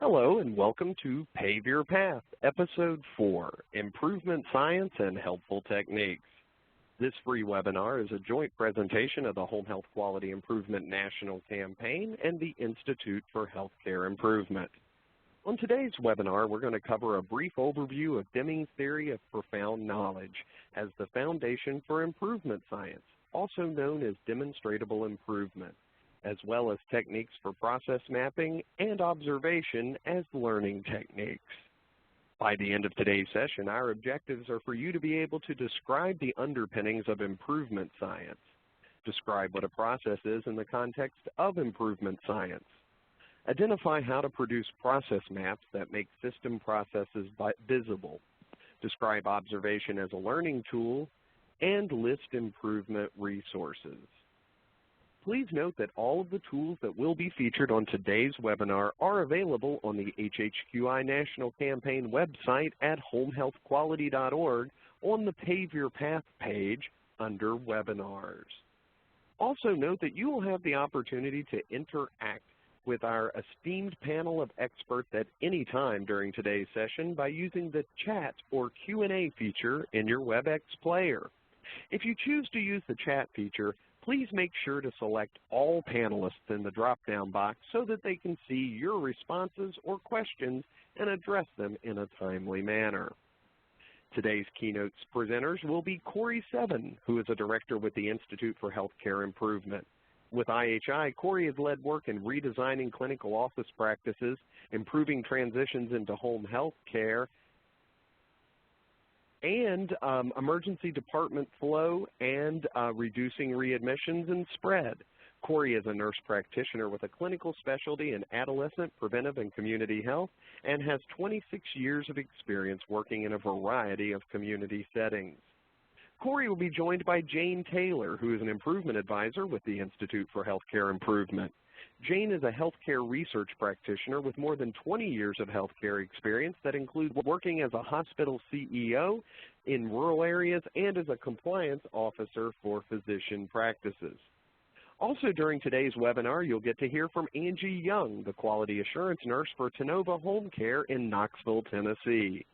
Hello and welcome to Pave Your Path, Episode 4, Improvement Science and Helpful Techniques. This free webinar is a joint presentation of the Home Health Quality Improvement National Campaign and the Institute for Healthcare Improvement. On today's webinar, we're going to cover a brief overview of Deming's theory of profound knowledge as the foundation for improvement science, also known as demonstrable improvement, as well as techniques for process mapping and observation as learning techniques. By the end of today's session, our objectives are for you to be able to describe the underpinnings of improvement science, describe what a process is in the context of improvement science, identify how to produce process maps that make system processes visible, describe observation as a learning tool, and list improvement resources. Please note that all of the tools that will be featured on today's webinar are available on the HHQI National Campaign website at homehealthquality.org on the Pave Your Path page under Webinars. Also note that you will have the opportunity to interact with our esteemed panel of experts at any time during today's session by using the chat or Q&A feature in your WebEx player. If you choose to use the chat feature, please make sure to select all panelists in the drop-down box so that they can see your responses or questions and address them in a timely manner. Today's keynote presenters will be Corey Seven, who is a director with the Institute for Healthcare Improvement. With IHI, Corey has led work in redesigning clinical office practices, improving transitions into home health care, and emergency department flow and reducing readmissions and spread. Corey is a nurse practitioner with a clinical specialty in adolescent, preventive, and community health and has 26 years of experience working in a variety of community settings. Corey will be joined by Jane Taylor, who is an improvement advisor with the Institute for Healthcare Improvement. Jane is a healthcare research practitioner with more than 20 years of healthcare experience that includes working as a hospital CEO in rural areas and as a compliance officer for physician practices. Also during today's webinar, you'll get to hear from Angie Young, the quality assurance nurse for Tenova Home Care in Knoxville, Tennessee.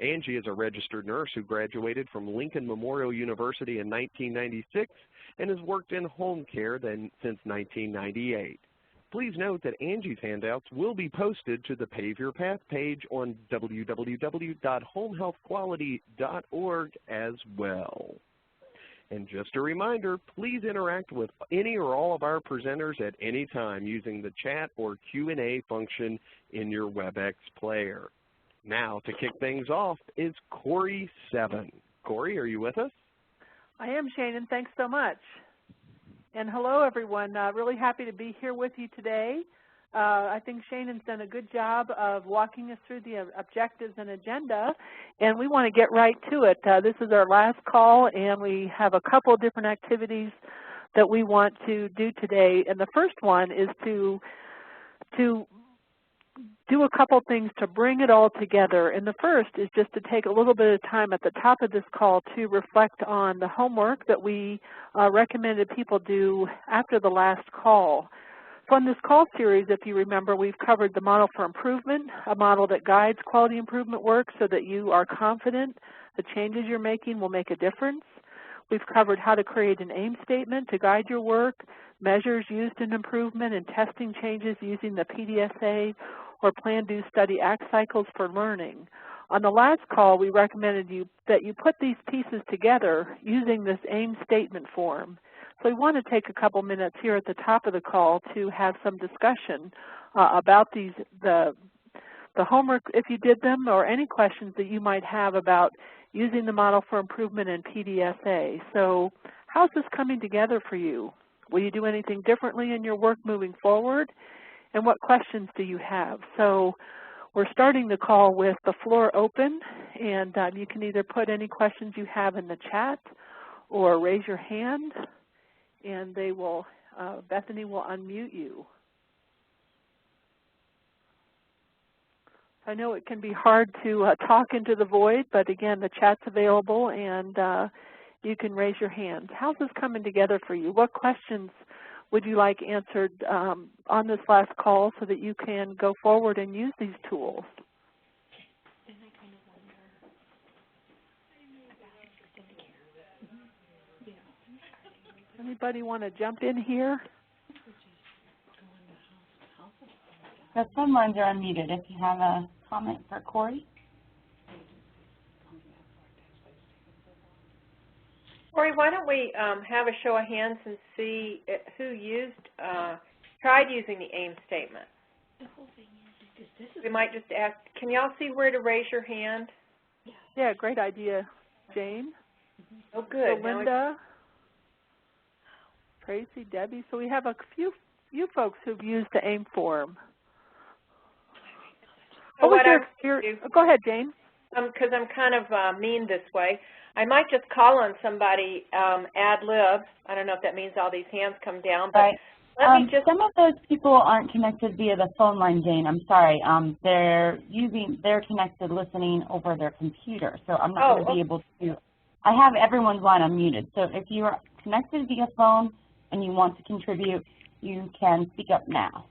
Angie is a registered nurse who graduated from Lincoln Memorial University in 1996 and has worked in home care since 1998. Please note that Angie's handouts will be posted to the Pave Your Path page on www.homehealthquality.org as well. And just a reminder, please interact with any or all of our presenters at any time using the chat or Q&A function in your WebEx player. Now, to kick things off is Corey Seven. Corey, are you with us? I am, Shannon. Thanks so much. And hello, everyone. Really happy to be here with you today. I think Shannon's done a good job of walking us through the objectives and agenda, and we want to get right to it. This is our last call, and we have a couple of different activities that we want to do today. And the first one is to do a couple things to bring it all together. And the first is just to take a little bit of time at the top of this call to reflect on the homework that we recommended people do after the last call. So on this call series, if you remember, we've covered the model for improvement, a model that guides quality improvement work so that you are confident the changes you're making will make a difference. We've covered how to create an aim statement to guide your work, measures used in improvement, and testing changes using the PDSA or Plan, Do, Study, Act cycles for learning. On the last call, we recommended that you put these pieces together using this aim statement form. So we want to take a couple minutes here at the top of the call to have some discussion about the homework, if you did them, or any questions that you might have about using the model for improvement in PDSA. So how's this coming together for you? Will you do anything differently in your work moving forward? And what questions do you have? So we're starting the call with the floor open, and you can either put any questions you have in the chat or raise your hand, and they will, Bethany will unmute you. I know it can be hard to talk into the void, but again, the chat's available, and you can raise your hand. How's this coming together for you? What questions would you like answered on this last call so that you can go forward and use these tools? Anybody want to jump in here? The phone lines are unmuted. If you have a comment for Corey. Corey, why don't we have a show of hands and see who tried using the AIM statement? We might just ask, can y'all see where to raise your hand? Yeah, great idea, Jane. Oh, good. So Linda, Tracy, Debbie. So we have a few folks who've used the AIM form. So what Go ahead, Jane. Because I'm kind of mean this way. I might just call on somebody ad lib. I don't know if that means all these hands come down, but right. let me just. Some of those people aren't connected via the phone line, Jane. I'm sorry. They're connected listening over their computer, so I'm not going to be able to. I have everyone's line unmuted, so if you are connected via phone and you want to contribute, you can speak up now.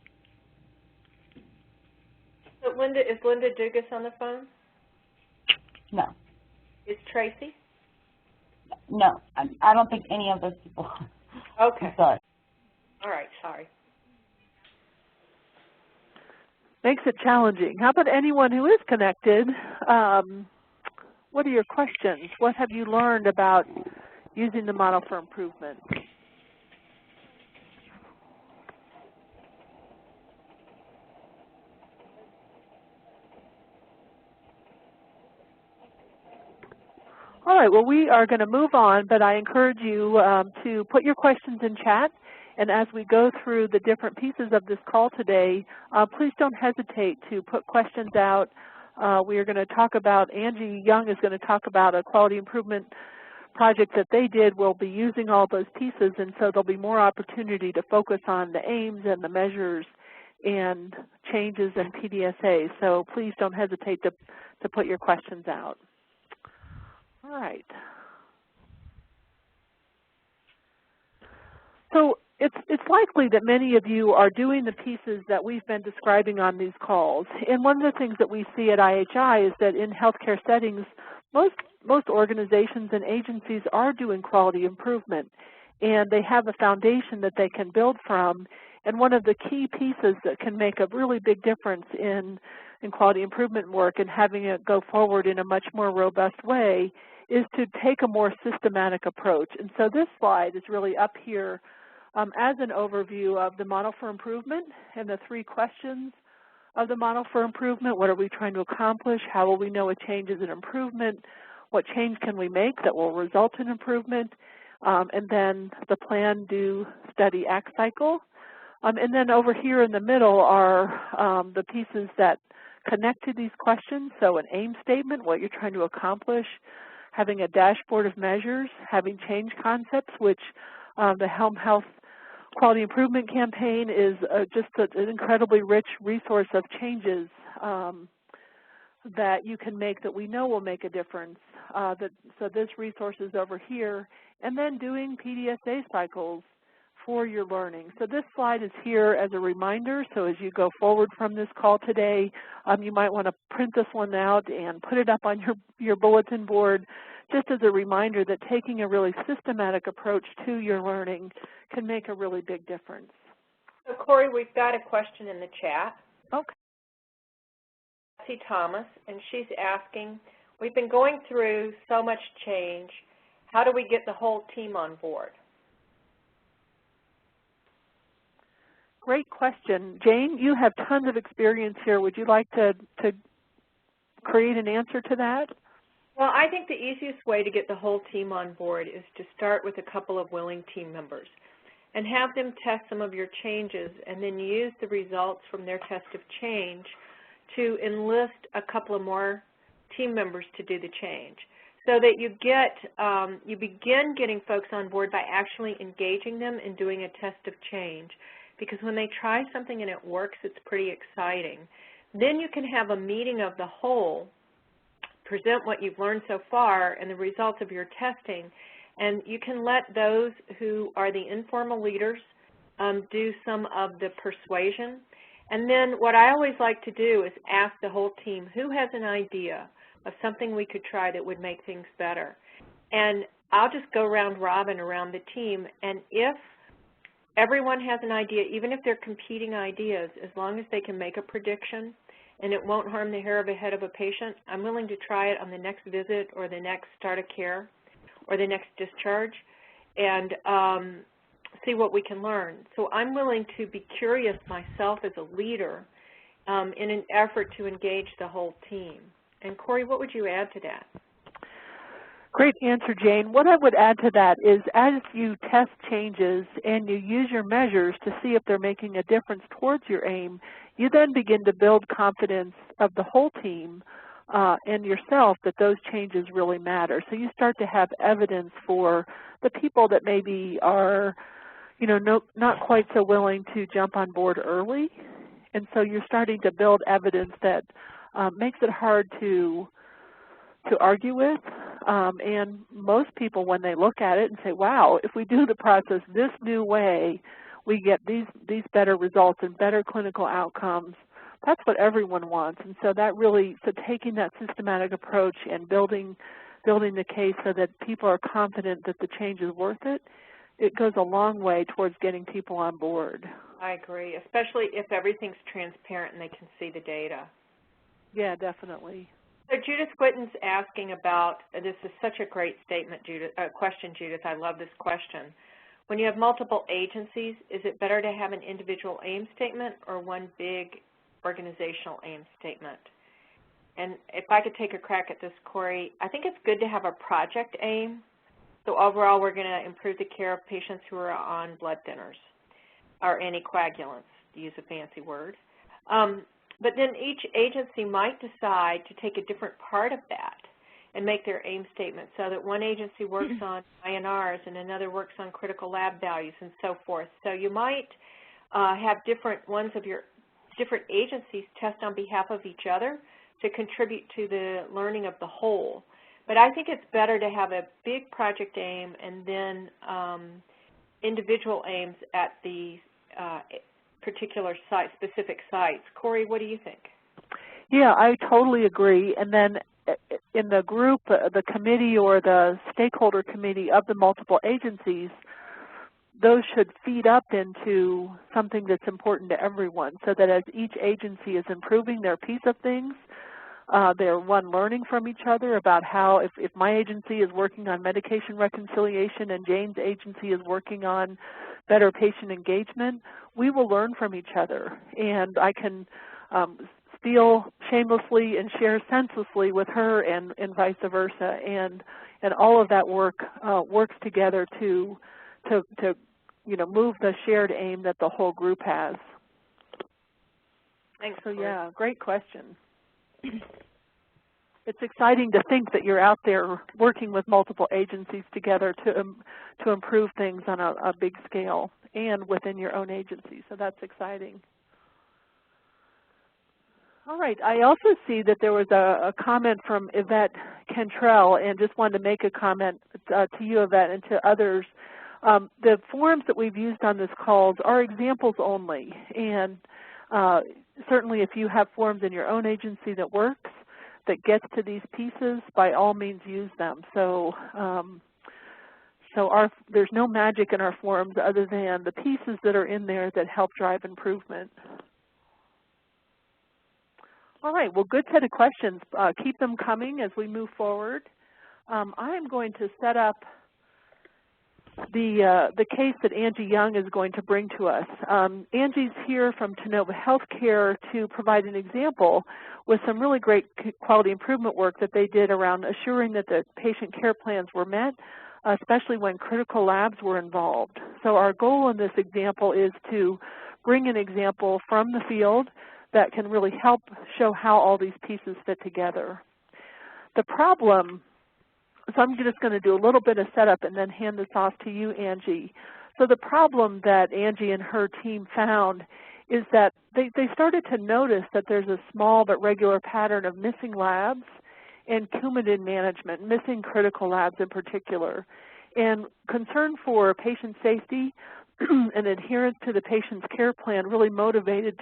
So is Linda Dugas on the phone? No. Is Tracy? No, I don't think any of those people. Okay. I'm sorry. All right, sorry. Makes it challenging. How about anyone who is connected? What are your questions? What have you learned about using the model for improvement? All right, well, we are going to move on, but I encourage you to put your questions in chat. And as we go through the different pieces of this call today, please don't hesitate to put questions out. We are going to talk about, Angie Young is going to talk about a quality improvement project that they did. We'll be using all those pieces, and so there'll be more opportunity to focus on the aims and the measures and changes in PDSA. So please don't hesitate to put your questions out. All right. So it's likely that many of you are doing the pieces that we've been describing on these calls. And one of the things that we see at IHI is that in healthcare settings, most organizations and agencies are doing quality improvement, and they have a foundation that they can build from. And one of the key pieces that can make a really big difference in quality improvement work and having it go forward in a much more robust way is to take a more systematic approach. And so this slide is really up here as an overview of the model for improvement and the 3 questions of the model for improvement. What are we trying to accomplish? How will we know a change is an improvement? What change can we make that will result in improvement? And then the plan, do, study, act cycle. And then over here in the middle are the pieces that connect to these questions. So an aim statement, what you're trying to accomplish, having a dashboard of measures, having change concepts, which the Home Health Quality Improvement Campaign is just an incredibly rich resource of changes that you can make that we know will make a difference. So this resource is over here. And then doing PDSA cycles for your learning. So this slide is here as a reminder. So as you go forward from this call today, you might want to print this one out and put it up on your bulletin board just as a reminder that taking a really systematic approach to your learning can make a really big difference. So Corey, we've got a question in the chat. Okay. Betsy Thomas, and she's asking, we've been going through so much change. How do we get the whole team on board? Great question. Jane, you have tons of experience here. Would you like to create an answer to that? Well, I think the easiest way to get the whole team on board is to start with a couple of willing team members and have them test some of your changes and then use the results from their test of change to enlist a couple of more team members to do the change, so that you begin getting folks on board by actually engaging them and doing a test of change. Because when they try something and it works, it's pretty exciting. Then you can have a meeting of the whole, present what you've learned so far and the results of your testing, and you can let those who are the informal leaders do some of the persuasion. And then what I always like to do is ask the whole team, who has an idea of something we could try that would make things better? And I'll just go round robin around the team, and if everyone has an idea, even if they're competing ideas, as long as they can make a prediction and it won't harm the hair of a head of a patient, I'm willing to try it on the next visit or the next start of care or the next discharge and see what we can learn. So I'm willing to be curious myself as a leader in an effort to engage the whole team. And Corey, what would you add to that? Great answer, Jane. What I would add to that is as you test changes and you use your measures to see if they're making a difference towards your aim, you then begin to build confidence of the whole team and yourself that those changes really matter. So you start to have evidence for the people that maybe are, not quite so willing to jump on board early. And so you're starting to build evidence that makes it hard to argue with, and most people, when they look at it and say, wow, if we do the process this new way, we get these better results and better clinical outcomes. That's what everyone wants. And so that really, so taking that systematic approach and building the case so that people are confident that the change is worth it, it goes a long way towards getting people on board. I agree, especially if everything's transparent and they can see the data. Yeah, definitely. So Judith Whitten's asking about, this is such a great statement, question, Judith. I love this question. When you have multiple agencies, is it better to have an individual aim statement or one big organizational aim statement? And if I could take a crack at this, Corey, I think it's good to have a project aim. So overall, we're going to improve the care of patients who are on blood thinners or anticoagulants, to use a fancy word. But then each agency might decide to take a different part of that and make their aim statement so that one agency works on INRs and another works on critical lab values and so forth. So you might have different ones of your different agencies test on behalf of each other to contribute to the learning of the whole. But I think it's better to have a big project aim and then individual aims at the particular site, specific sites. Corey, what do you think? Yeah, I totally agree. And then in the group, the committee or the stakeholder committee of the multiple agencies, those should feed up into something that's important to everyone so that as each agency is improving their piece of things, they're learning from each other about how if my agency is working on medication reconciliation and Jane's agency is working on better patient engagement, we will learn from each other. And I can steal shamelessly and share senselessly with her and vice versa. And all of that works together to move the shared aim that the whole group has. Thanks. So yeah, great question. It's exciting to think that you're out there working with multiple agencies together to improve things on a big scale and within your own agency. So that's exciting. All right. I also see that there was a comment from Yvette Cantrell, and just wanted to make a comment to you, Yvette, and to others. The forms that we've used on this call are examples only, and certainly if you have forms in your own agency that works, that gets to these pieces, by all means use them. So there's no magic in our forms other than the pieces that are in there that help drive improvement. All right, well, good set of questions. Keep them coming as we move forward. I'm going to set up the case that Angie Young is going to bring to us. Angie's here from Tenova Healthcare to provide an example with some really great quality improvement work that they did around assuring that the patient care plans were met, especially when critical labs were involved. So our goal in this example is to bring an example from the field that can really help show how all these pieces fit together. The problem, so I'm just going to do a little bit of setup and then hand this off to you, Angie. So the problem that Angie and her team found is that they started to notice that there's a small but regular pattern of missing labs and Coumadin management, missing critical labs in particular. And concern for patient safety, and adherence to the patient's care plan really motivated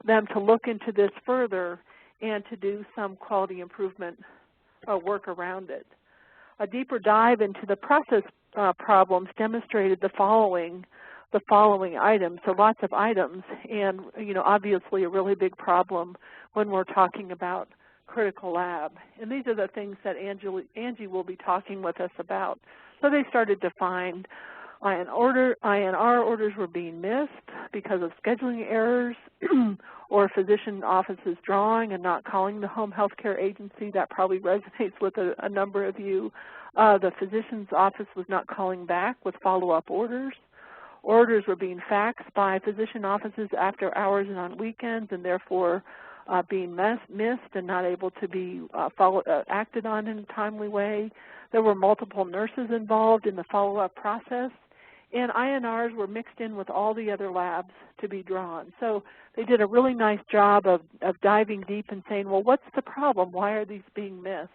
them to look into this further and to do some quality improvement work around it. A deeper dive into the process problems demonstrated the following items, so lots of items, and obviously a really big problem when we're talking about critical lab. And these are the things that Angie will be talking with us about. So they started to find INR orders were being missed because of scheduling errors or physician offices drawing and not calling the home health care agency. That probably resonates with a number of you. The physician's office was not calling back with follow-up orders. Orders were being faxed by physician offices after hours and on weekends, and therefore being missed and not able to be acted on in a timely way. There were multiple nurses involved in the follow-up process, and INRs were mixed in with all the other labs to be drawn. So they did a really nice job of diving deep and saying, well, what's the problem? Why are these being missed?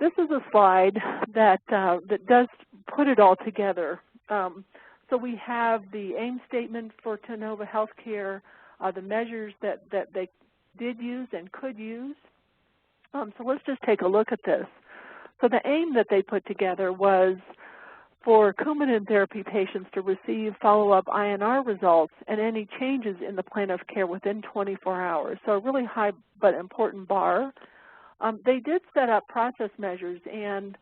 This is a slide that does put it all together. So we have the aim statement for Tennova Healthcare, the measures that they did use and could use. So let's just take a look at this. So the aim that they put together was for Coumadin therapy patients to receive follow-up INR results and any changes in the plan of care within 24 hours. So a really high but important bar. They did set up process measures, and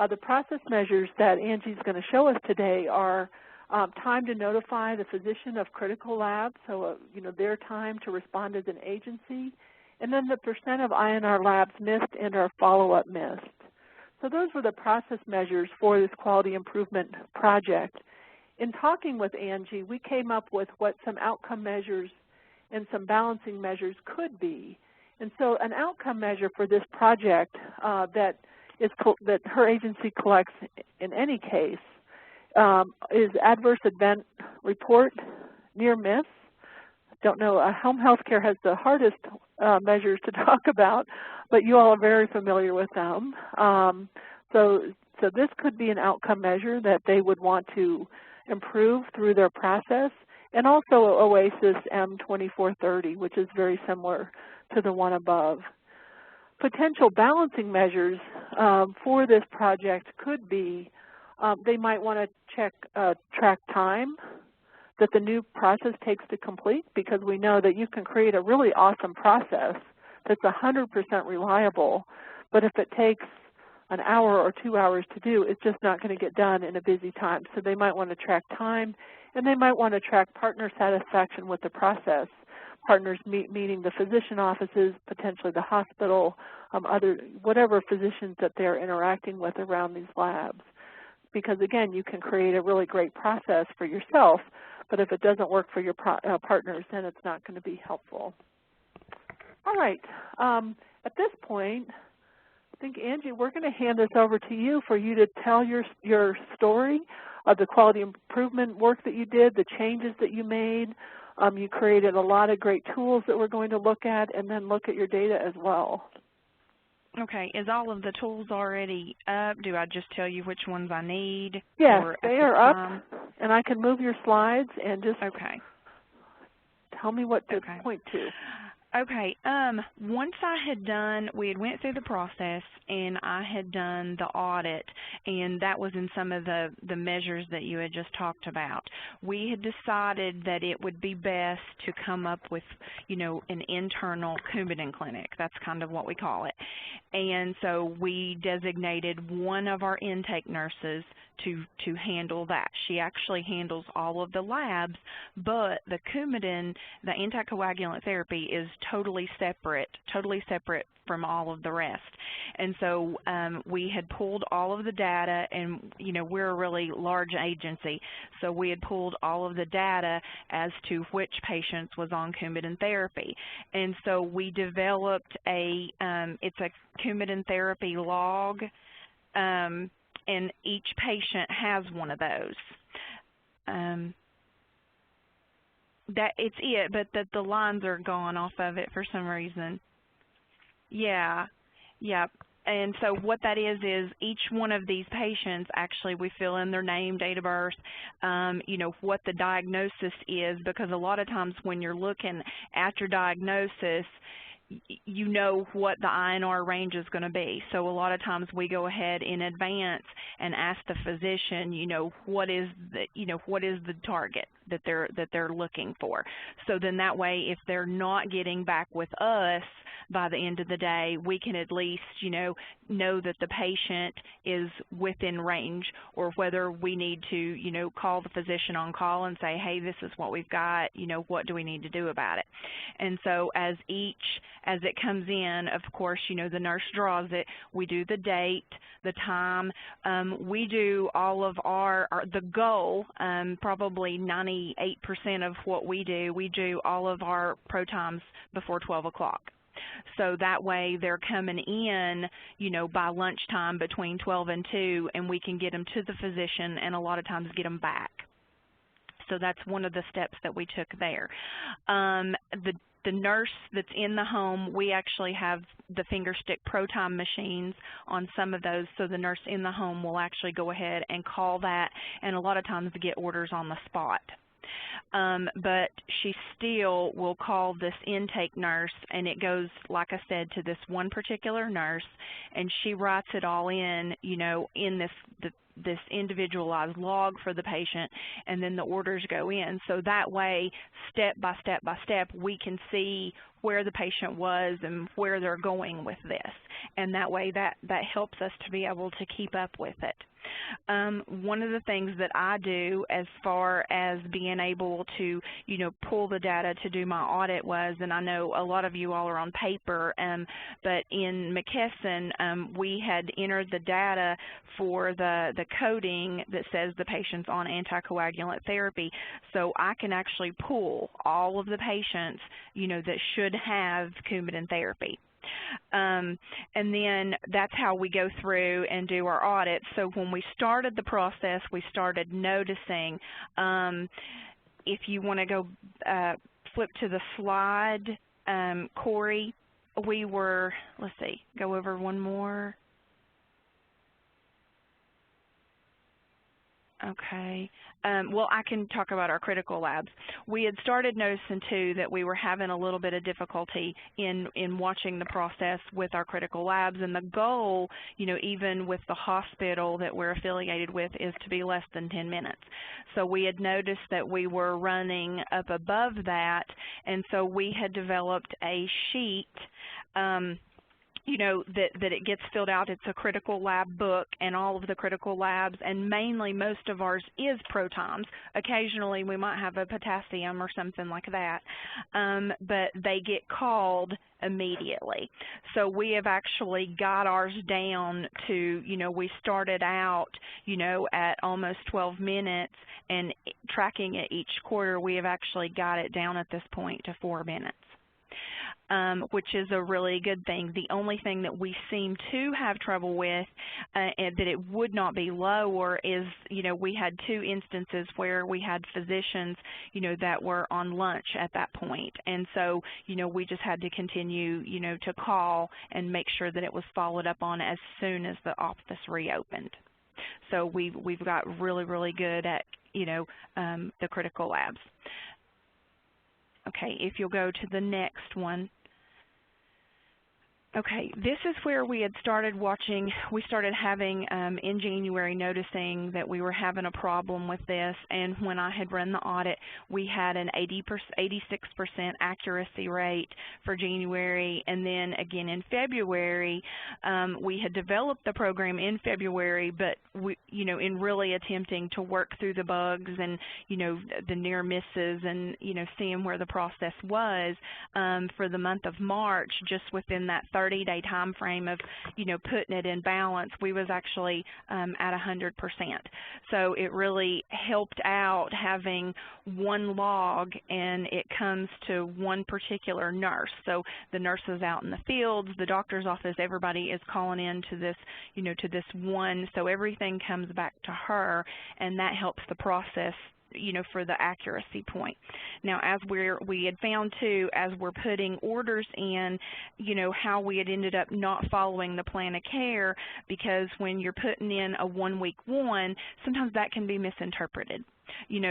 the process measures that Angie's going to show us today are time to notify the physician of critical labs, so their time to respond as an agency, and then the percent of INR labs missed and our follow-up missed. So those were the process measures for this quality improvement project. In talking with Angie, we came up with what some outcome measures and some balancing measures could be. And so an outcome measure for this project that her agency collects in any case is adverse event report, near miss. Don't know, home health care has the hardest measures to talk about, but you all are very familiar with them. So this could be an outcome measure that they would want to improve through their process, and also OASIS M2430, which is very similar to the one above. Potential balancing measures for this project could be they might want to track time that the new process takes to complete, because we know that you can create a really awesome process that's 100% reliable, but if it takes an hour or 2 hours to do, it's just not going to get done in a busy time. So they might want to track time, and they might want to track partner satisfaction with the process. Partners meaning the physician offices, potentially the hospital, whatever physicians that they're interacting with around these labs. Because again, you can create a really great process for yourself, but if it doesn't work for your partners, then it's not going to be helpful. All right, at this point, I think, Angie, we're going to hand this over to you for you to tell your story of the quality improvement work that you did, the changes that you made. You created a lot of great tools that we're going to look at, and then look at your data as well. Okay, is all of the tools already up? Do I just tell you which ones I need? Yes, they are up, and I can move your slides and just tell me what to point to. Okay, once I had done, we had went through the process and I had done the audit, and that was in some of the measures that you had just talked about. We had decided that it would be best to come up with, an internal Coumadin clinic. That's kind of what we call it. And so we designated one of our intake nurses to handle that. She actually handles all of the labs, but the Coumadin, the anticoagulant therapy, is totally separate from all of the rest. And so we had pulled all of the data, and we're a really large agency, so we had pulled all of the data as to which patients was on Coumadin therapy. And so we developed it's a Coumadin therapy log, and each patient has one of those. It's it, but the lines are gone off of it for some reason. Yeah. And so what that is each one of these patients, actually we fill in their name, date of birth, you know, what the diagnosis is, because a lot of times when you're looking at your diagnosis, you know what the INR range is going to be. So a lot of times we go ahead in advance and ask the physician, you know, what is the target that they're looking for. So then that way, if they're not getting back with us by the end of the day, we can at least, you know that the patient is within range, or whether we need to, you know, call the physician on call and say, hey, this is what we've got, you know, what do we need to do about it? And so as it comes in, of course, you know, the nurse draws it. We do the date, the time. We do all of the goal, probably 98% of what we do all of our pro times before 12 o'clock. So that way they're coming in, you know, by lunchtime between 12 and 2, and we can get them to the physician and a lot of times get them back. So that's one of the steps that we took there. The nurse that's in the home, we actually have the finger stick pro time machines on some of those, so the nurse in the home will actually go ahead and call that, and a lot of times get orders on the spot. But she still will call this intake nurse, and it goes, like I said, to this one particular nurse, and she writes it all in, you know, in this individualized log for the patient, and then the orders go in. So that way, step by step by step, we can see where the patient was and where they're going with this. And that way, that helps us to be able to keep up with it. One of the things that I do as far as being able to, you know, pull the data to do my audit was, and I know a lot of you all are on paper, but in McKesson, we had entered the data for the coding that says the patient's on anticoagulant therapy. So I can actually pull all of the patients, you know, that should have Coumadin therapy. And then that's how we go through and do our audit. So when we started the process, we started noticing, if you want to go flip to the slide, Corey, we were, let's see, go over one more. Okay. Well, I can talk about our critical labs. We had started noticing, too, that we were having a little bit of difficulty in watching the process with our critical labs. And the goal, you know, even with the hospital that we're affiliated with, is to be less than 10 minutes. So we had noticed that we were running up above that, and so we had developed a sheet, you know, that it gets filled out. It's a critical lab book, and all of the critical labs, and mainly most of ours is protimes. Occasionally we might have a potassium or something like that, but they get called immediately. So we have actually got ours down to, you know, we started out, you know, at almost 12 minutes, and tracking it each quarter, we have actually got it down at this point to 4 minutes. Which is a really good thing. The only thing that we seem to have trouble with, and that it would not be lower, is, you know, we had 2 instances where we had physicians, you know, that were on lunch at that point. And so, you know, we just had to continue, you know, to call and make sure that it was followed up on as soon as the office reopened. So we've got really, really good at, you know, the critical labs. Okay, if you'll go to the next one. Okay, this is where we had started watching. We started having, in January, noticing that we were having a problem with this, and when I had run the audit, we had an 86% accuracy rate for January, and then again in February, we had developed the program in February, but we, you know, in really attempting to work through the bugs and, you know, the near misses, and, you know, seeing where the process was, for the month of March, just within that 30-day time frame of, you know, putting it in balance, we was actually at 100%. So it really helped out having one log, and it comes to one particular nurse. So the nurse is out in the fields, the doctor's office, everybody is calling in to this, you know, to this one. So everything comes back to her, and that helps the process for the accuracy point. Now, as we had found too, as we're putting orders in, how we had ended up not following the plan of care, because when you're putting in a 1-week one, sometimes that can be misinterpreted.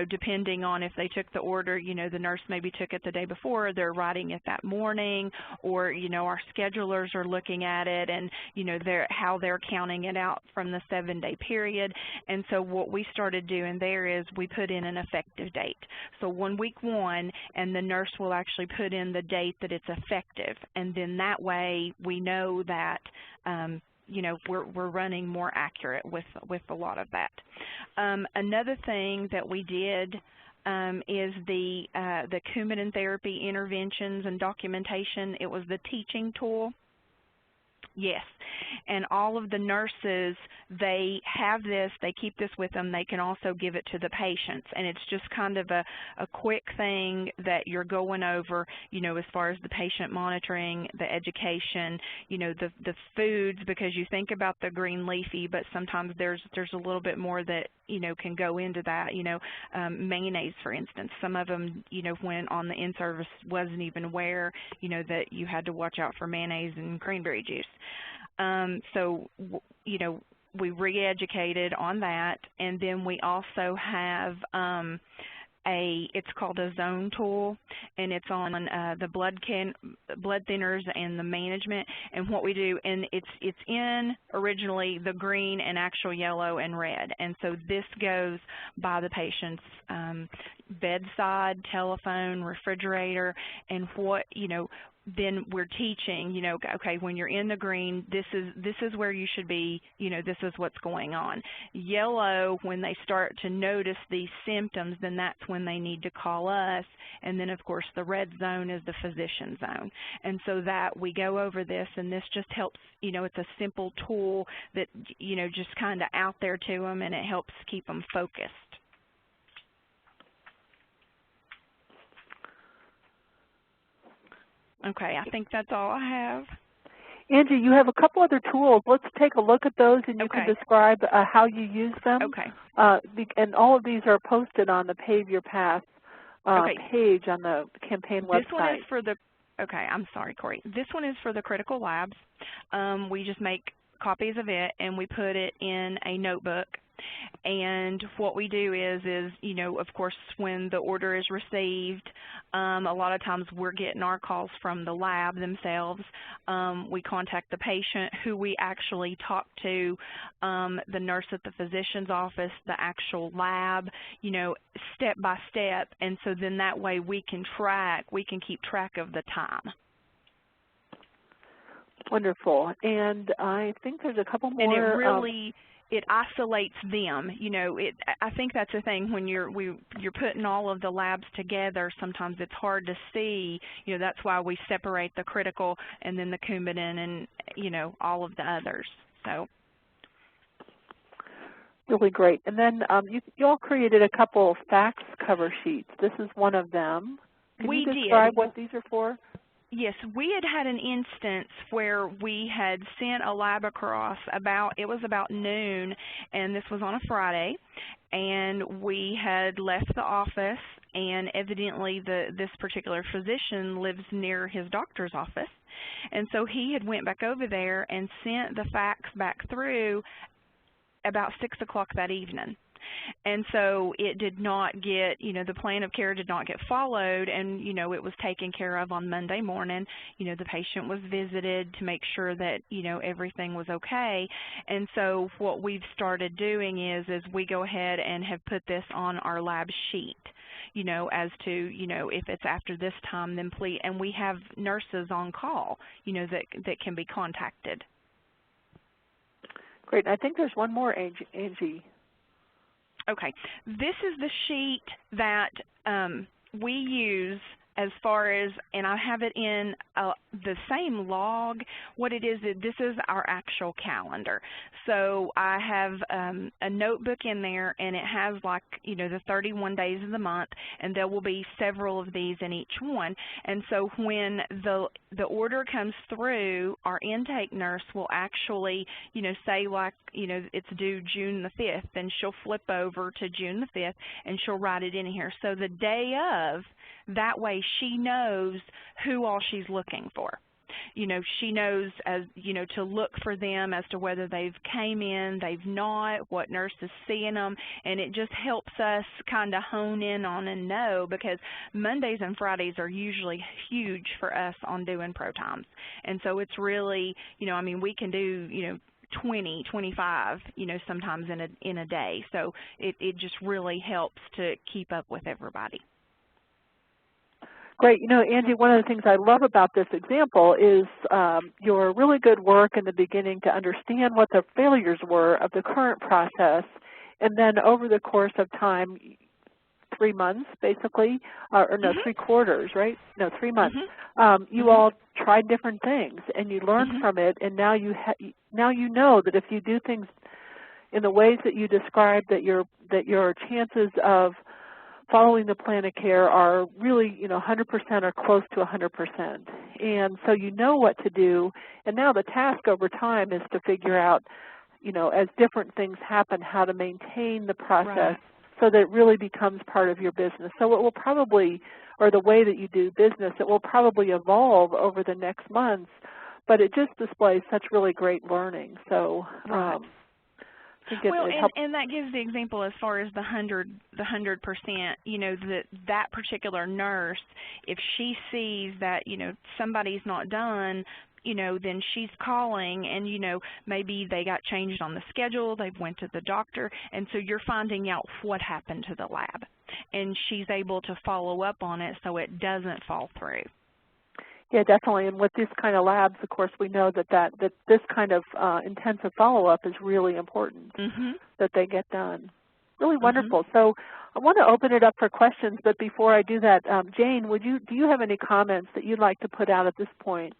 Depending on if they took the order, the nurse maybe took it the day before, they're writing it that morning, or, our schedulers are looking at it and, how they're counting it out from the 7-day period. And so what we started doing there is we put in an effective date. So 1 week 1, and the nurse will actually put in the date that it's effective. And then that way we know that, we're running more accurate with a lot of that. Another thing that we did is the Coumadin therapy interventions and documentation. It was the teaching tool. Yes, and all of the nurses, they have this, they keep this with them, they can also give it to the patients, and it's just kind of a quick thing that you're going over, as far as the patient monitoring, the education, the foods, because you think about the green leafy, but sometimes there's a little bit more that, can go into that, mayonnaise, for instance. Some of them, when on the in-service wasn't even aware, that you had to watch out for mayonnaise and cranberry juice. So, we re-educated on that, and then we also have it's called a zone tool, and it's on the blood thinners and the management. And what we do, and it's in originally the green and actual yellow and red, and so this goes by the patient's bedside, telephone, refrigerator, and what then we're teaching, okay, when you're in the green, this is where you should be, this is what's going on. Yellow, when they start to notice these symptoms, then that's when they need to call us. And then, of course, the red zone is the physician zone. And so that we go over this, and this just helps, it's a simple tool that, just kind of out there to them, and it helps keep them focused. Okay, I think that's all I have. Angie, you have a couple other tools. Let's take a look at those, and you can describe how you use them. Okay. And all of these are posted on the Pave Your Path page on the campaign website. This one is for the, I'm sorry, Corey. This one is for the critical labs. We just make copies of it, and we put it in a notebook. And what we do is of course, when the order is received, a lot of times we're getting our calls from the lab themselves. We contact the patient, who we actually talk to, the nurse at the physician's office, the actual lab, step by step. And so then that way we can keep track of the time. Wonderful. And I think there's a couple more. And it really, it isolates them. I think that's the thing, when you're putting all of the labs together, sometimes it's hard to see. That's why we separate the critical and then the Coumadin and, all of the others. So. Really great. And then you all created a couple of fax cover sheets. This is one of them. Can you describe what these are for? Yes, we had an instance where we had sent a lab across it was about noon, and this was on a Friday, and we had left the office, and evidently this particular physician lives near his doctor's office, and so he had went back over there and sent the fax back through about 6 o'clock that evening. And so it did not get, the plan of care did not get followed, and, it was taken care of on Monday morning. The patient was visited to make sure that, everything was okay. And so what we've started doing is we go ahead and have put this on our lab sheet, as to, if it's after this time, then please, and we have nurses on call, that can be contacted. Great. I think there's one more, Angie. Okay, this is the sheet that we use as far as, and I have it in the same log. What it is, this is our actual calendar. So I have a notebook in there, and it has, like, you know, the 31 days of the month, and there will be several of these in each one. And so when the order comes through, our intake nurse will actually, you know, say, like, you know, it's due June the 5th, then she'll flip over to June the 5th, and she'll write it in here. So the day of, that way she knows who all she's looking for. You know, she knows, as you know, to look for them as to whether they've came in, they've not, what nurse is seeing them, and it just helps us kind of hone in on and know, because Mondays and Fridays are usually huge for us on doing pro times. And so it's really, you know, I mean, we can do, you know, 20, 25, you know, sometimes in a day. So it just really helps to keep up with everybody. Great. You know, Angie, one of the things I love about this example is your really good work in the beginning to understand what the failures were of the current process, and then over the course of time, 3 months basically, or no, 3 quarters, right? No, 3 months. You all tried different things, and you learned from it, and now you know that if you do things in the ways that you described, that your chances of following the plan of care are really, you know, 100% or close to 100%. And so you know what to do, and now the task over time is to figure out, you know, as different things happen, how to maintain the process so that it really becomes part of your business. So it will probably, or the way that you do business, it will probably evolve over the next months, but it just displays such really great learning. So well, and that gives the example as far as the 100%, you know, that particular nurse, if she sees that, you know, somebody's not done, you know, then she's calling, and, you know, maybe they got changed on the schedule, they went to the doctor, and so you're finding out what happened to the lab. And she's able to follow up on it so it doesn't fall through. Yeah, definitely. And with these kind of labs, of course, we know that this kind of intensive follow-up is really important that they get done. Really wonderful. So I want to open it up for questions, but before I do that, Jane, do you have any comments that you'd like to put out at this point?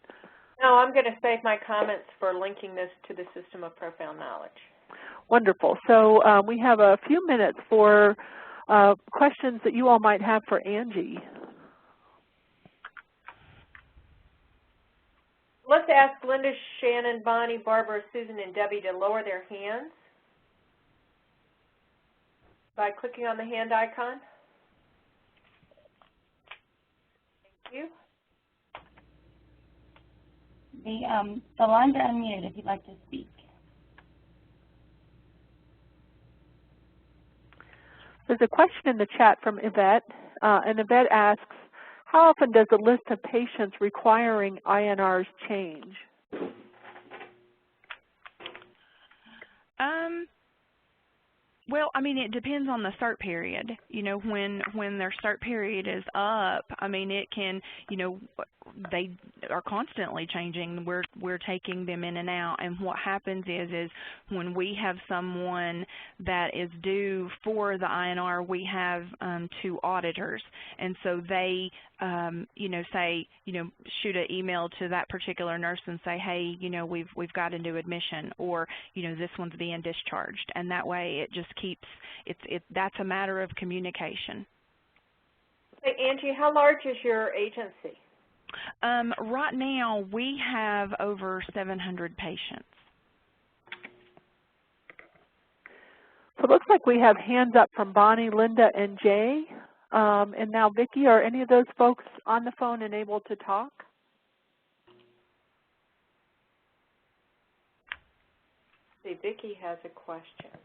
No, I'm going to save my comments for linking this to the system of profound knowledge. Wonderful. So we have a few minutes for questions that you all might have for Angie. Let's ask Linda, Shannon, Bonnie, Barbara, Susan, and Debbie to lower their hands by clicking on the hand icon. Thank you. The lines are unmuted if you'd like to speak. There's a question in the chat from Yvette, and Yvette asks, how often does the list of patients requiring INRs change? Well, I mean, it depends on the cert period. You know, when their cert period is up, I mean, it can, you know, they are constantly changing. We're taking them in and out, and what happens is when we have someone that is due for the INR, we have 2 auditors, and so they, you know, say, you know, shoot an email to that particular nurse and say, hey, you know, we've got a new admission, or, you know, this one's being discharged, and that way it just keeps that's a matter of communication. Hey, Angie, how large is your agency? Right now, we have over 700 patients. So it looks like we have hands up from Bonnie, Linda, and Jay. And now, Vicki, are any of those folks on the phone and able to talk? See, Vicki has a question.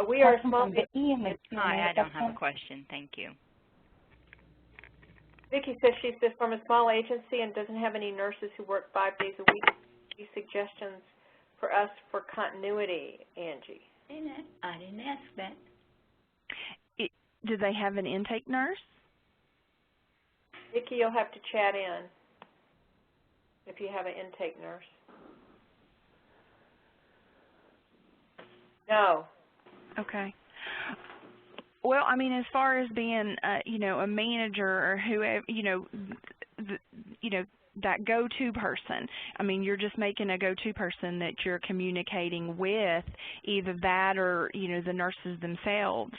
We are small. Vicki Hi, I don't have a question. Thank you. Vicki says she's just from a small agency and doesn't have any nurses who work 5 days a week. Any suggestions for us for continuity, Angie? I didn't ask that. Do they have an intake nurse? Vicki, you'll have to chat in if you have an intake nurse. No. Okay. Well, I mean, as far as being, you know, a manager or whoever, you know, that go-to person. I mean, you're just making a go-to person that you're communicating with, either that or, you know, the nurses themselves,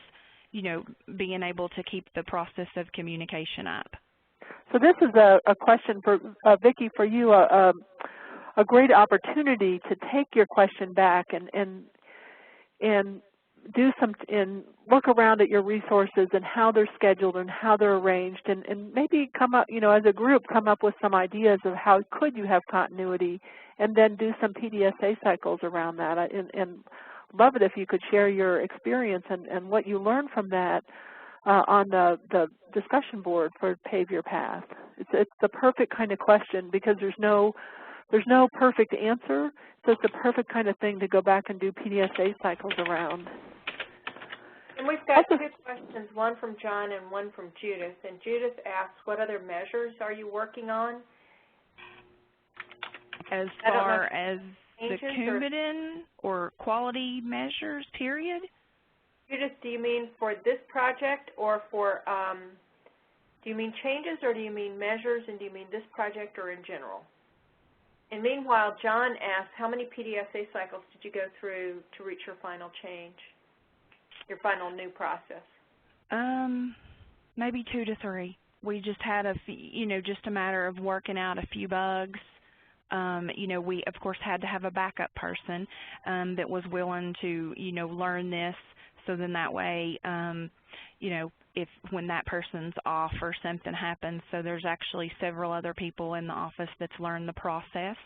you know, being able to keep the process of communication up. So this is a question for Vicki, for you, a great opportunity to take your question back and do some, and look around at your resources and how they're scheduled and how they're arranged, and maybe come up, you know, as a group, come up with some ideas of how could you have continuity, and then do some PDSA cycles around that. And love it if you could share your experience and what you learned from that on the discussion board for Pave Your Path. It's the perfect kind of question because there's no perfect answer, so it's the perfect kind of thing to go back and do PDSA cycles around. And we've got two questions, one from John and one from Judith. And Judith asks, what other measures are you working on? As far as the Coumadin or quality measures, period? Judith, do you mean for this project or for, do you mean changes or do you mean measures, and do you mean this project or in general? And meanwhile, John asks, how many PDSA cycles did you go through to reach your final change, your final new process? Maybe 2 to 3. We just had a few, you know, just a matter of working out a few bugs. You know, we of course had to have a backup person that was willing to, you know, learn this, so then that way, you know, if when that person's off or something happens, so there's actually several other people in the office that's learned the process,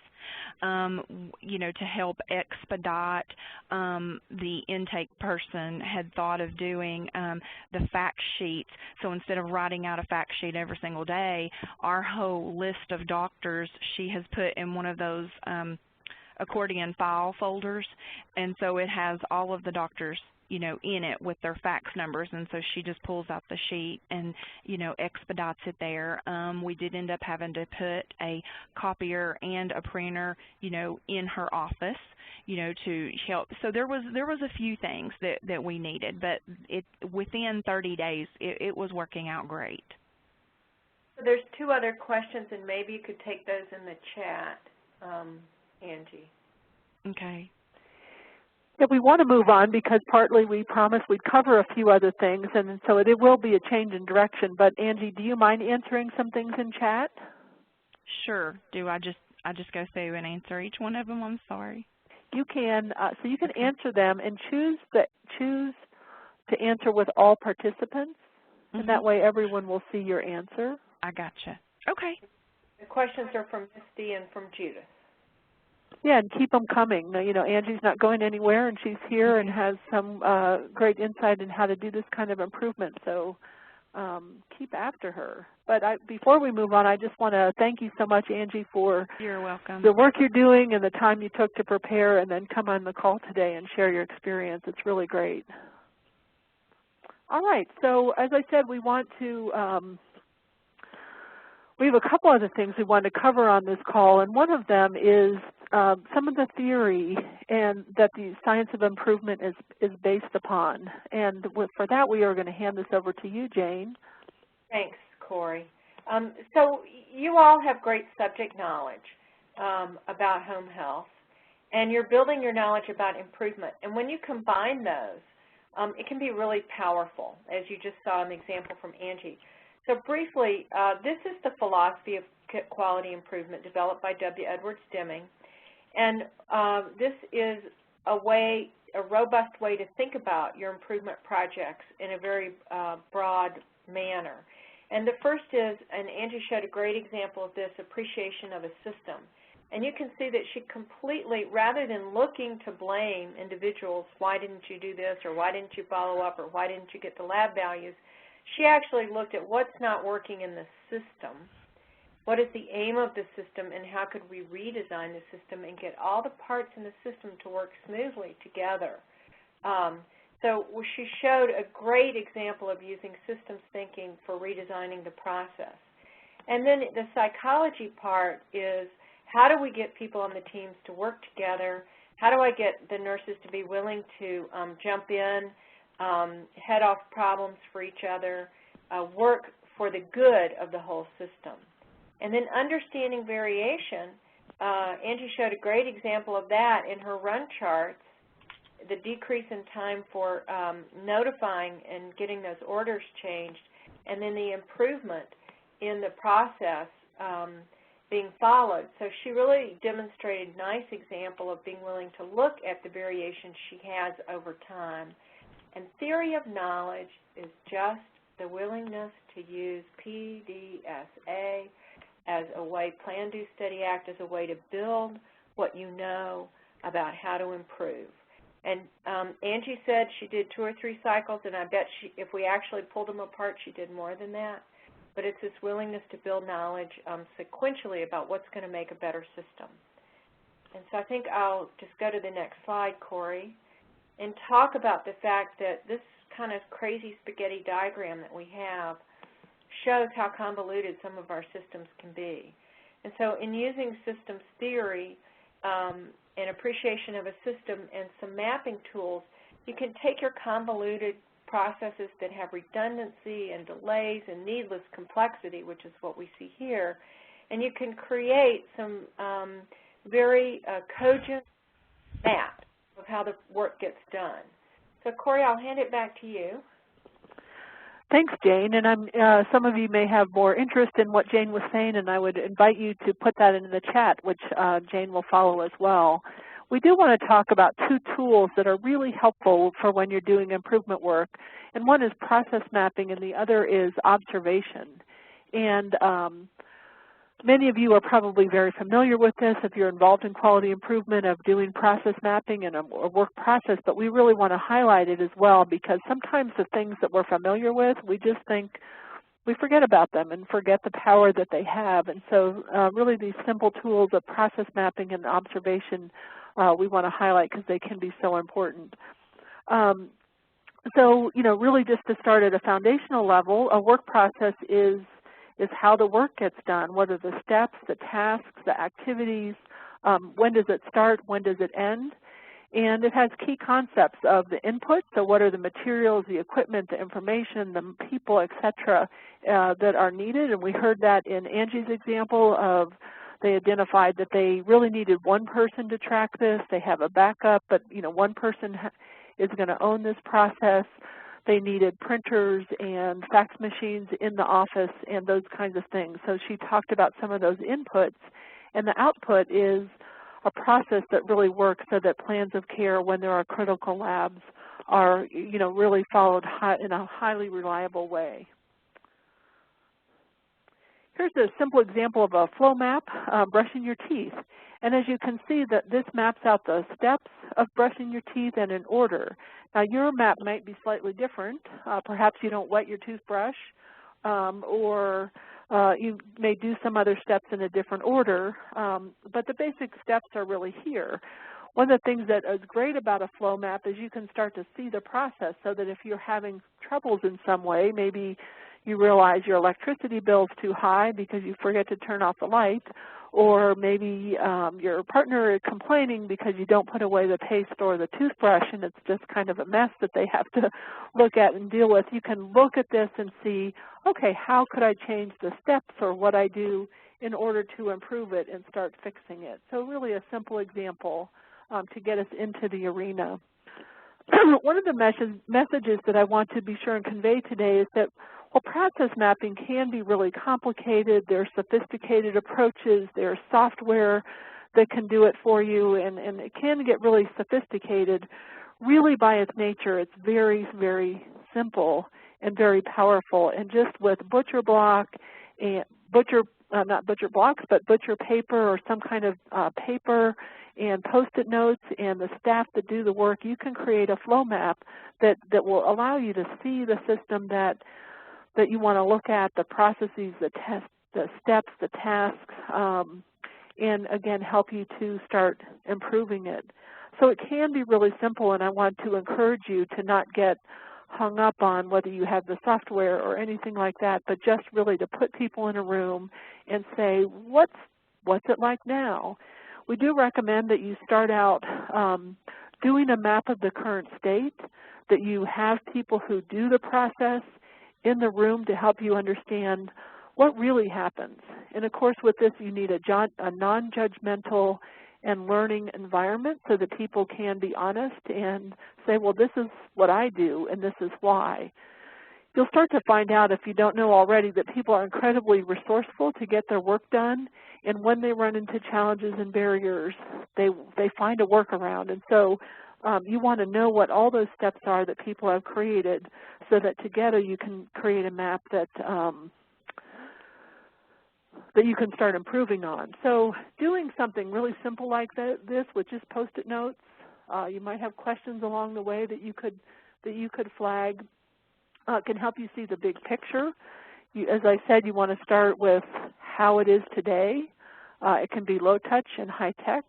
you know, to help expedite. The intake person had thought of doing the fact sheets, so instead of writing out a fact sheet every single day, our whole list of doctors she has put in one of those accordion file folders, and so it has all of the doctors, you know, in it with their fax numbers, and so she just pulls out the sheet and, you know, expedites it there. We did end up having to put a copier and a printer, you know, in her office, you know, to help. So there was a few things that we needed, but within 30 days it was working out great. So there's 2 other questions, and maybe you could take those in the chat, Angie. Okay. Yeah, we want to move on because partly we promised we'd cover a few other things, and so it will be a change in direction. But Angie, do you mind answering some things in chat? Sure. Do I just go through and answer each one of them? I'm sorry. You can. So you can answer them and choose to answer with all participants, and that way everyone will see your answer. I gotcha. Okay. The questions are from Misty and from Judith. Yeah, and keep them coming. You know, Angie's not going anywhere, and she's here and has some great insight in how to do this kind of improvement. So keep after her. But before we move on, I just want to thank you so much, Angie, for You're welcome. The work you're doing and the time you took to prepare and then come on the call today and share your experience. It's really great. All right, so as I said, we want to we have a couple other things we want to cover on this call, and one of them is some of the theory and that the science of improvement is based upon. And for that, we are going to hand this over to you, Jane. Thanks, Corey. So you all have great subject knowledge about home health, and you're building your knowledge about improvement. And when you combine those, it can be really powerful, as you just saw in the example from Angie. So briefly, this is the philosophy of quality improvement developed by W. Edwards Deming. And this is a robust way to think about your improvement projects in a very broad manner. And the first is, and Angie showed a great example of this, appreciation of a system. And you can see that she completely, rather than looking to blame individuals, why didn't you do this, or why didn't you follow up, or why didn't you get the lab values, she actually looked at what's not working in the system, what is the aim of the system, and how could we redesign the system and get all the parts in the system to work smoothly together. So she showed a great example of using systems thinking for redesigning the process. And then the psychology part is, how do we get people on the teams to work together? How do I get the nurses to be willing to jump in head off problems for each other, work for the good of the whole system. And then understanding variation, Angie showed a great example of that in her run charts, the decrease in time for notifying and getting those orders changed, and then the improvement in the process being followed. So she really demonstrated a nice example of being willing to look at the variation she has over time. And theory of knowledge is just the willingness to use PDSA as a way, plan, do, study, act, as a way to build what you know about how to improve. And Angie said she did 2 or 3 cycles, and I bet if we actually pulled them apart, she did more than that. But it's this willingness to build knowledge sequentially about what's going to make a better system. And so I think I'll just go to the next slide, Corey, and talk about the fact that this kind of crazy spaghetti diagram that we have shows how convoluted some of our systems can be. And so in using systems theory and appreciation of a system and some mapping tools, you can take your convoluted processes that have redundancy and delays and needless complexity, which is what we see here, and you can create some very cogent maps of how the work gets done. So, Corey, I'll hand it back to you. Thanks, Jane. And some of you may have more interest in what Jane was saying, and I would invite you to put that in the chat, which Jane will follow as well. We do want to talk about 2 tools that are really helpful for when you're doing improvement work. And one is process mapping, and the other is observation. And many of you are probably very familiar with this if you're involved in quality improvement of doing process mapping and a work process, but we really want to highlight it as well, because sometimes the things that we're familiar with, we just think we forget about them and forget the power that they have. And so really these simple tools of process mapping and observation we want to highlight because they can be so important. So, really just to start at a foundational level, a work process is how the work gets done. What are the steps, the tasks, the activities, when does it start, when does it end? And it has key concepts of the input, so what are the materials, the equipment, the information, the people, et cetera, that are needed. And we heard that in Angie's example of they identified that they really needed one person to track this. They have a backup, but one person is going to own this process. They needed printers and fax machines in the office and those kinds of things. So she talked about some of those inputs, and the output is a process that really works so that plans of care, when there are critical labs, are really followed in a highly reliable way. Here's a simple example of a flow map, brushing your teeth. And as you can see, that this maps out the steps of brushing your teeth and in order. Now, your map might be slightly different. Perhaps you don't wet your toothbrush, or you may do some other steps in a different order, but the basic steps are really here. One of the things that is great about a flow map is you can start to see the process, so that if you're having troubles in some way, maybe you realize your electricity bill is too high because you forget to turn off the light, or maybe your partner is complaining because you don't put away the paste or the toothbrush and it's just kind of a mess that they have to look at and deal with. You can look at this and see, okay, how could I change the steps or what I do in order to improve it and start fixing it. So really a simple example to get us into the arena. One of the messages that I want to be sure and convey today is that well, process mapping can be really complicated. There are sophisticated approaches. There's software that can do it for you, and it can get really sophisticated. Really, by its nature, it's very, very simple and very powerful. And just with butcher block and not butcher blocks, but butcher paper or some kind of paper and Post-it notes and the staff that do the work, you can create a flow map that will allow you to see the system that you want to look at, the processes, the steps, the tasks, and again, help you to start improving it. So it can be really simple, and I want to encourage you to not get hung up on whether you have the software or anything like that, but just really to put people in a room and say, what's it like now? We do recommend that you start out doing a map of the current state. that you have people who do the process in the room to help you understand what really happens. And of course with this you need a non-judgmental and learning environment so that people can be honest and say, well, this is what I do and this is why. You'll start to find out, if you don't know already, that people are incredibly resourceful to get their work done, and when they run into challenges and barriers, they find a workaround. And so you want to know what all those steps are that people have created so that together you can create a map that that you can start improving on. So doing something really simple like this with just Post-it notes, you might have questions along the way that you could flag. Can help you see the big picture. As I said, you want to start with how it is today. It can be low touch and high tech.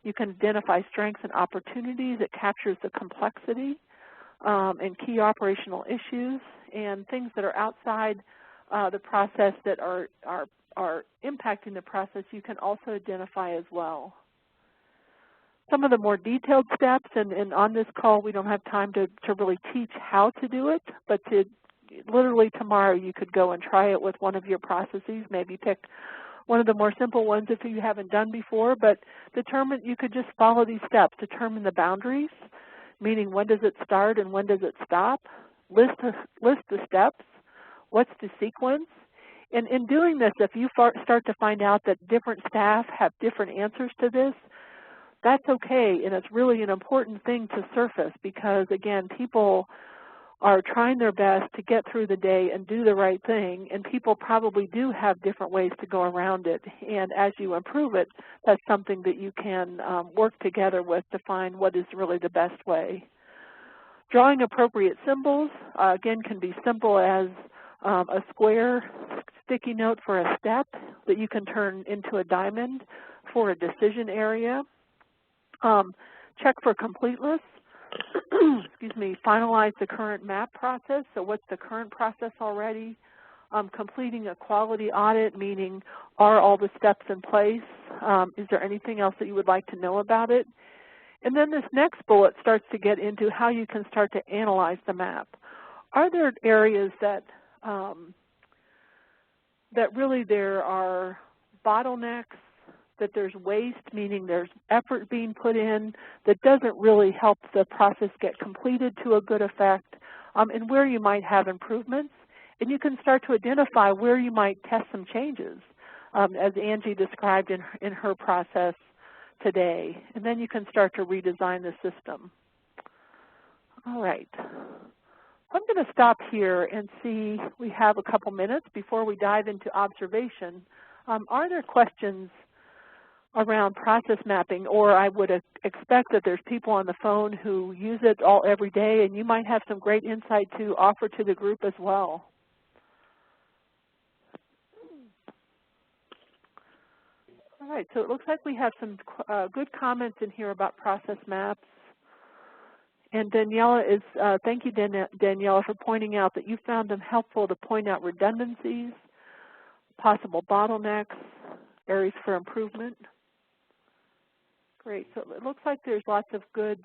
You can identify strengths and opportunities. It captures the complexity and key operational issues and things that are outside the process that are impacting the process. You can also identify as well. Some of the more detailed steps, and on this call we don't have time to really teach how to do it, but literally tomorrow you could go and try it with one of your processes, maybe pick one of the more simple ones if you haven't done before, but you could just follow these steps. Determine the boundaries, meaning when does it start and when does it stop. List the steps. What's the sequence? And in doing this, if you start to find out that different staff have different answers to this, that's okay, and it's really an important thing to surface because, again, people are trying their best to get through the day and do the right thing, and people probably do have different ways to go around it. And as you improve it, that's something that you can work together with to find what is really the best way. Drawing appropriate symbols, again, can be simple as a square sticky note for a step that you can turn into a diamond for a decision area. Check for completeness. Excuse me. Finalize the current map process. So what's the current process already? Completing a quality audit, meaning are all the steps in place? Is there anything else that you would like to know about it? And then this next bullet starts to get into how you can start to analyze the map. Are there areas that really there are bottlenecks, that there's waste, meaning there's effort being put in that doesn't really help the process get completed to a good effect, and where you might have improvements. And you can start to identify where you might test some changes, as Angie described in her process today. And then you can start to redesign the system. All right. I'm going to stop here and see, we have a couple minutes before we dive into observation. Are there questions around process mapping, or I would expect that there's people on the phone who use it every day, and you might have some great insight to offer to the group as well. All right, so it looks like we have some good comments in here about process maps. And Daniela is, thank you Daniela for pointing out that you found them helpful to point out redundancies, possible bottlenecks, areas for improvement. Great. So it looks like there's lots of good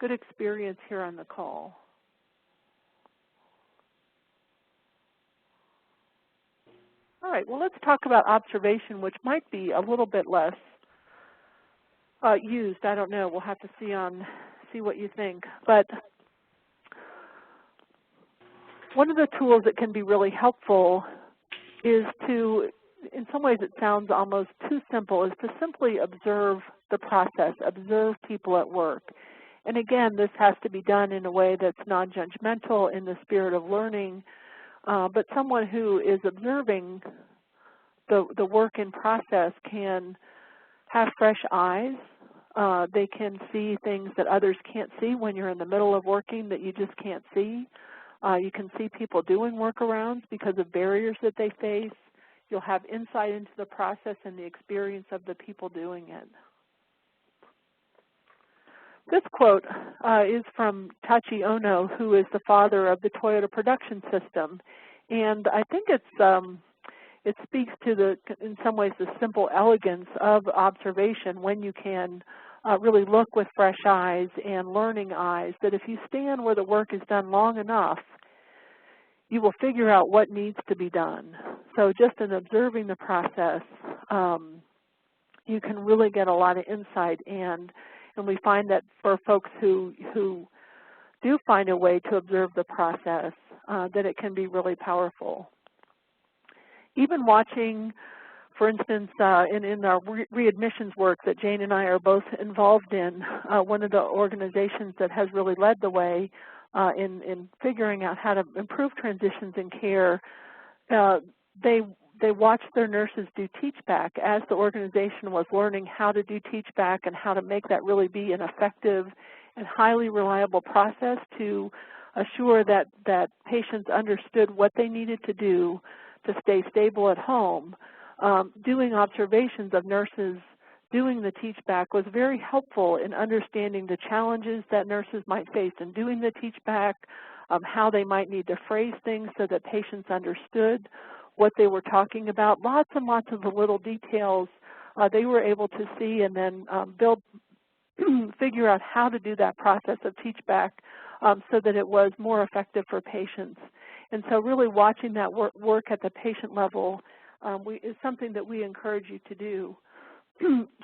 experience here on the call. All right. Well, let's talk about observation, which might be a little bit less used. I don't know. We'll have to see what you think. But one of the tools that can be really helpful is to, in some ways it sounds almost too simple, is to simply observe the process, observe people at work. And again, this has to be done in a way that's non-judgmental, in the spirit of learning, but someone who is observing the work in process can have fresh eyes. They can see things that others can't see when you're in the middle of working that you just can't see. You can see people doing workarounds because of barriers that they face. You'll have insight into the process and the experience of the people doing it. This quote is from Tachi Ono, who is the father of the Toyota production system. And I think it speaks to in some ways, the simple elegance of observation when you can really look with fresh eyes and learning eyes, that if you stand where the work is done long enough, you will figure out what needs to be done. So just in observing the process, you can really get a lot of insight, and we find that for folks who do find a way to observe the process, that it can be really powerful. Even watching, for instance, in our readmissions work that Jane and I are both involved in, one of the organizations that has really led the way in figuring out how to improve transitions in care, they watched their nurses do teach-back as the organization was learning how to do teach-back and how to make that really be an effective and highly reliable process to assure that patients understood what they needed to do to stay stable at home. Doing observations of nurses doing the teach-back was very helpful in understanding the challenges that nurses might face in doing the teach-back, how they might need to phrase things so that patients understood what they were talking about. Lots and lots of the little details they were able to see and then figure out how to do that process of teach-back so that it was more effective for patients. And so really watching that work at the patient level is something that we encourage you to do.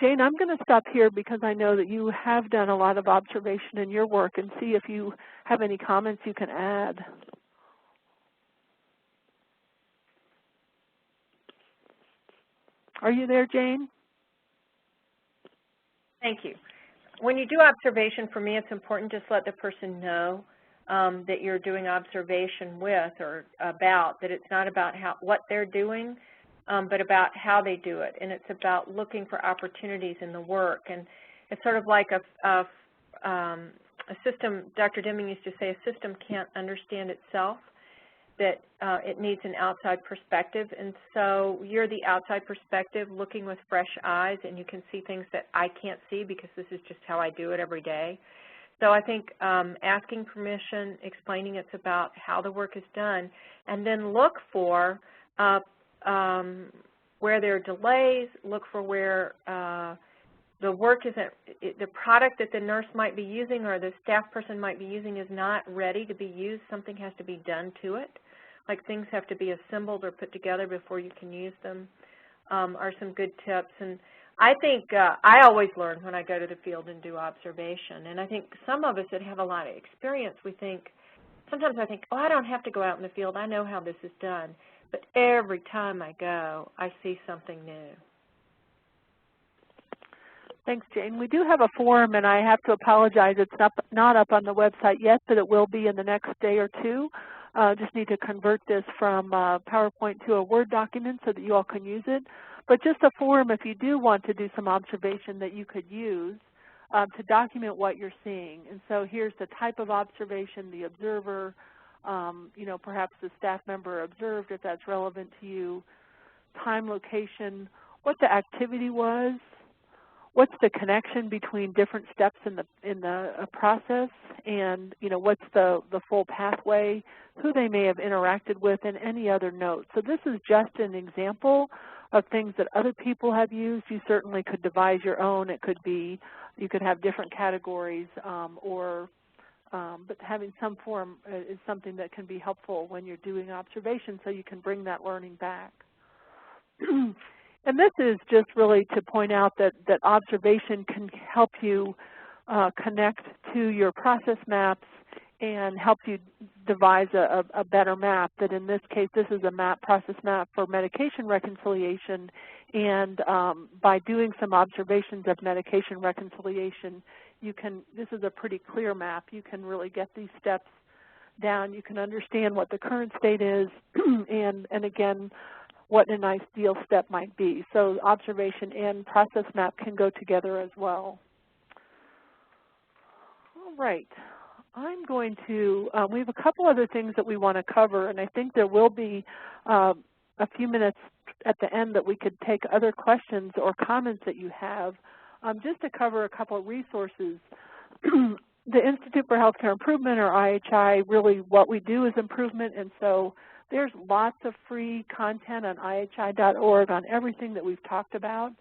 Jane, I'm going to stop here because I know that you have done a lot of observation in your work, and see if you have any comments you can add. Are you there, Jane? Thank you. When you do observation, for me it's important just let the person know that you're doing observation with or about, that it's not about what they're doing, but about how they do it, and it's about looking for opportunities in the work. And it's sort of like a system. Dr. Deming used to say a system can't understand itself, that it needs an outside perspective, and so you're the outside perspective looking with fresh eyes, and you can see things that I can't see because this is just how I do it every day. So I think asking permission, explaining it's about how the work is done, and then look for where there are delays, look for where the work isn't, the product that the nurse might be using or the staff person might be using is not ready to be used. Something has to be done to it. Like things have to be assembled or put together before you can use them, are some good tips. And I think I always learn when I go to the field and do observation. And I think some of us that have a lot of experience, we think, sometimes I think, oh, I don't have to go out in the field. I know how this is done. But every time I go, I see something new. Thanks, Jane. We do have a form, and I have to apologize. It's not up on the website yet, but it will be in the next day or two. Just need to convert this from PowerPoint to a Word document so that you all can use it. But just a form if you do want to do some observation that you could use to document what you're seeing. And so here's the type of observation, the observer, you know, perhaps the staff member observed if that's relevant to you, time, location, what the activity was, what's the connection between different steps in the process, and you know what's the full pathway, who they may have interacted with, and any other notes. So this is just an example of things that other people have used. You certainly could devise your own. It could be, you could have different categories, but having some form is something that can be helpful when you're doing observation, so you can bring that learning back. And this is just really to point out that observation can help you connect to your process maps and help you devise a better map. That in this case, this is a process map for medication reconciliation, and by doing some observations of medication reconciliation, you can, this is a pretty clear map. You can really get these steps down. You can understand what the current state is, and again, what an ideal step might be. So observation and process map can go together as well. All right. I'm going to, we have a couple other things that we want to cover, and I think there will be a few minutes at the end that we could take other questions or comments that you have. Just to cover a couple of resources. The Institute for Healthcare Improvement, or IHI, really what we do is improvement, and so there's lots of free content on IHI.org on everything that we've talked about.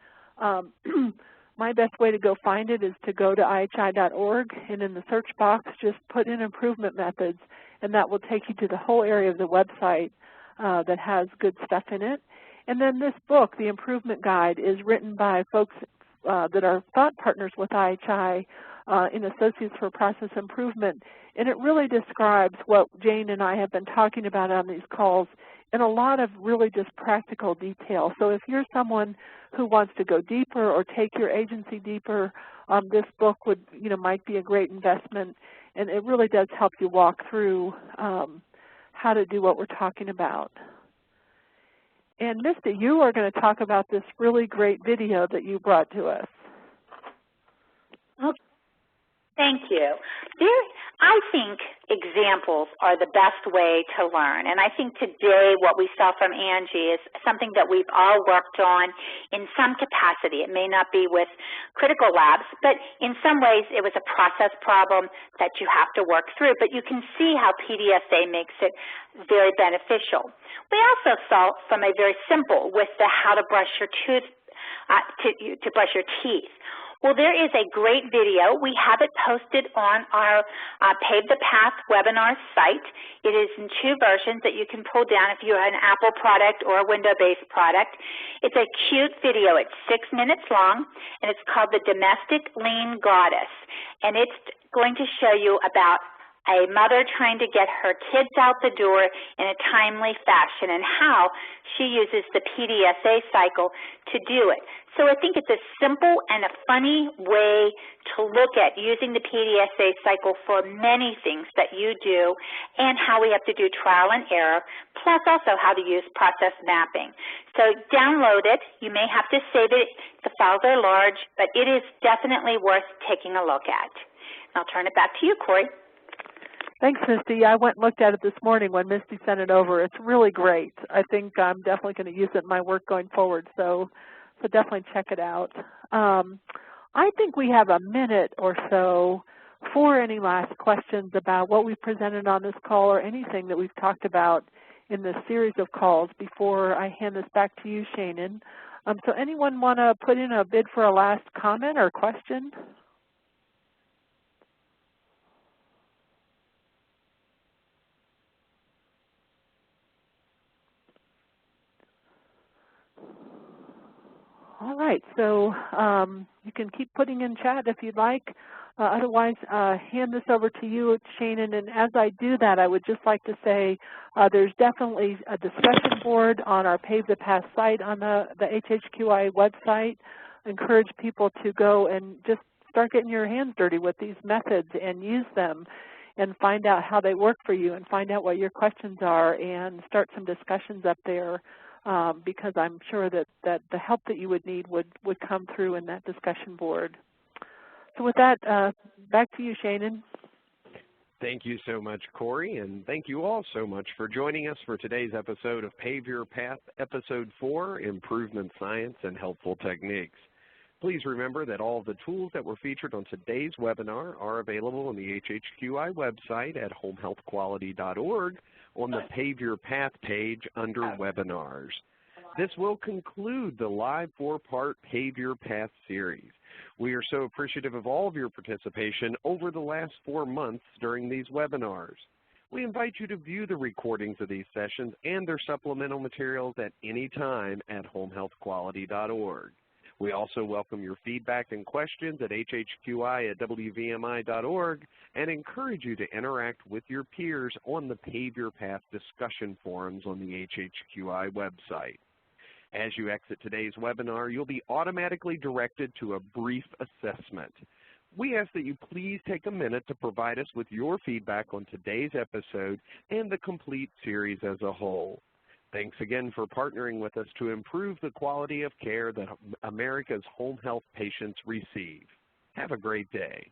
my best way to go find it is to go to IHI.org, and in the search box just put in improvement methods, and that will take you to the whole area of the website that has good stuff in it. And then this book, The Improvement Guide, is written by folks that are thought partners with IHI in Associates for Process Improvement, and it really describes what Jane and I have been talking about on these calls in a lot of really just practical detail. So if you're someone who wants to go deeper or take your agency deeper, this book would, might be a great investment, and it really does help you walk through how to do what we're talking about. And Misty, you are going to talk about this really great video that you brought to us. Thank you. I think examples are the best way to learn, and I think today what we saw from Angie is something that we've all worked on in some capacity. It may not be with critical labs, but in some ways it was a process problem that you have to work through, but you can see how PDSA makes it very beneficial. We also saw from a very simple with the how to brush your tooth, to brush your teeth. Well, there is a great video. We have it posted on our Pave the Path webinar site. It is in 2 versions that you can pull down if you're an Apple product or a Windows-based product. It's a cute video. It's 6 minutes long, and it's called The Domestic Lean Goddess. And it's going to show you about a mother trying to get her kids out the door in a timely fashion and how she uses the PDSA cycle to do it. So I think it's a simple and a funny way to look at using the PDSA cycle for many things that you do and how we have to do trial and error, plus also how to use process mapping. So download it. You may have to save it. The files are large, but it is definitely worth taking a look at. I'll turn it back to you, Corey. Thanks, Misty. I went and looked at it this morning when Misty sent it over. It's really great. I think I'm definitely going to use it in my work going forward, so definitely check it out. I think we have a minute or so for any last questions about what we've presented on this call or anything that we've talked about in this series of calls before I hand this back to you, Shannon. So anyone want to put in a bid for a last comment or question? All right, so you can keep putting in chat if you'd like. Otherwise, hand this over to you, Shannon. And as I do that, I would just like to say there's definitely a discussion board on our Pave the Path site on the HHQI website. I encourage people to go and just start getting your hands dirty with these methods and use them and find out how they work for you and find out what your questions are and start some discussions up there. Because I'm sure that the help that you would need would come through in that discussion board. So with that, back to you, Shannon. Thank you so much, Corey, and thank you all so much for joining us for today's episode of Pave Your Path, Episode 4, Improvement Science and Helpful Techniques. Please remember that all of the tools that were featured on today's webinar are available on the HHQI website at homehealthquality.org on the Pave Your Path page under Webinars. This will conclude the live 4-part Pave Your Path series. We are so appreciative of all of your participation over the last 4 months during these webinars. We invite you to view the recordings of these sessions and their supplemental materials at any time at homehealthquality.org. We also welcome your feedback and questions at hhqi@wvmi.org and encourage you to interact with your peers on the Pave Your Path discussion forums on the HHQI website. As you exit today's webinar, you'll be automatically directed to a brief assessment. We ask that you please take a minute to provide us with your feedback on today's episode and the complete series as a whole. Thanks again for partnering with us to improve the quality of care that America's home health patients receive. Have a great day.